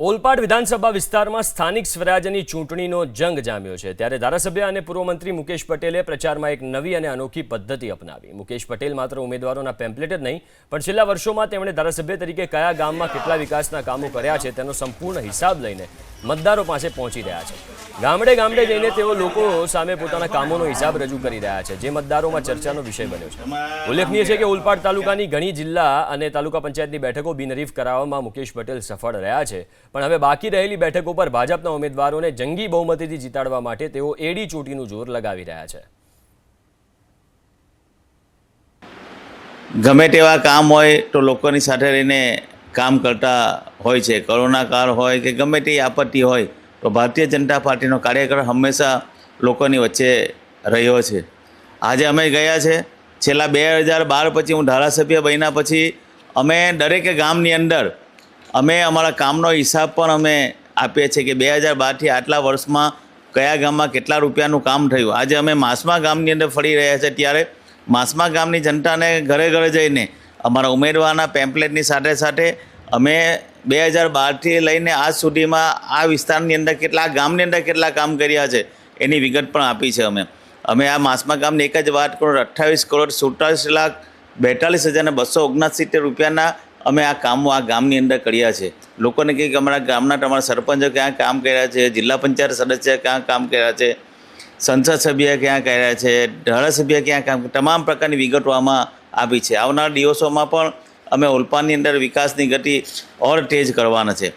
ઓલપાડ વિધાનસભા વિસ્તારમાં સ્થાનિક સ્વરાજ્યની ચૂંટણીનો જંગ જામ્યો છે ત્યારે ધારાસભ્ય અને પૂર્વ મંત્રી મુકેશ પટેલે પ્રચારમાં એક નવી અને અનોખી પદ્ધતિ અપનાવી। મુકેશ પટેલ માત્ર ઉમેદવારોના પેમ્પલેટ જ નહીં પણ છેલ્લા વર્ષોમાં તેમણે ધારાસભ્ય તરીકે કયા ગામમાં કેટલા વિકાસના કામો કર્યા છે તેનો સંપૂર્ણ હિસાબ લઈને મતદારો પાસે પહોંચી રહ્યા છે। ગામડે ગામડે જઈને તેઓ લોકો સામે પોતાના કામોનો હિસાબ રજૂ કરી રહ્યા છે, જે મતદારોમાં ચર્ચાનો વિષય બન્યો છે। ઉલ્લેખનીય છે કે ઓલપાડ તાલુકાની ઘણી જિલ્લા અને તાલુકા પંચાયતની બેઠકો બિનહરીફ કરાવવામાં મુકેશ પટેલ સફળ રહ્યા છે, પણ હવે બાકી રહેલી બેઠકો પર ભાજપના ઉમેદવારોને જંગી બહુમતીથી જીતાડવા માટે તેઓ એડી ચોટીનું જોર લગાવી રહ્યા છે। ગમે તેવા કામ હોય તો લોકોની સાથે રહીને કામ કરતા હોય છે। કોરોના કાળ હોય કે ગમે તે આપત્તિ હોય તો ભારતીય જનતા પાર્ટીનો કાર્યકર હંમેશા લોકોની વચ્ચે રહ્યો છે। આજે અમે ગયા છે, છેલ્લા 2012 પછી હું ધારાસભ્ય બન્યા પછી અમે દરેક ગામની અંદર અમે અમારા કામનો હિસાબ પણ અમે આપીએ છીએ કે 2012થી આટલા વર્ષમાં કયા ગામમાં કેટલા રૂપિયાનું કામ થયું। આજે અમે માસમા ગામની અંદર ફરી રહ્યા છીએ, ત્યારે માસમા ગામની જનતાને ઘરે ઘરે જઈને અમારા ઉમેદવારના પેમ્પલેટની સાથે સાથે અમે 2012થી લઈને આજ સુધીમાં આ વિસ્તારની અંદર કેટલા ગામની અંદર કેટલા કામ કર્યા છે એની વિગત પણ આપી છે। અમે આ માસમા ગામની એક જ વાત કરું, 28,47,42,279 રૂપિયાના અમે આ કામો આ ગામની અંદર કર્યા છે। લોકોને કહે કે અમારા ગામના તમારા સરપંચો ક્યાં કામ કર્યા છે, જિલ્લા પંચાયત સદસ્ય ક્યાં કામ કર્યા છે, સંસદ સભ્ય ક્યાં કર્યા છે, ધારાસભ્ય ક્યાં કામ, તમામ પ્રકારની વિગતો આમાં આપી છે। આવનારા દિવસોમાં પણ અમે ઓલપાડની અંદર વિકાસની ગતિ ઓર તેજ કરવાના છે।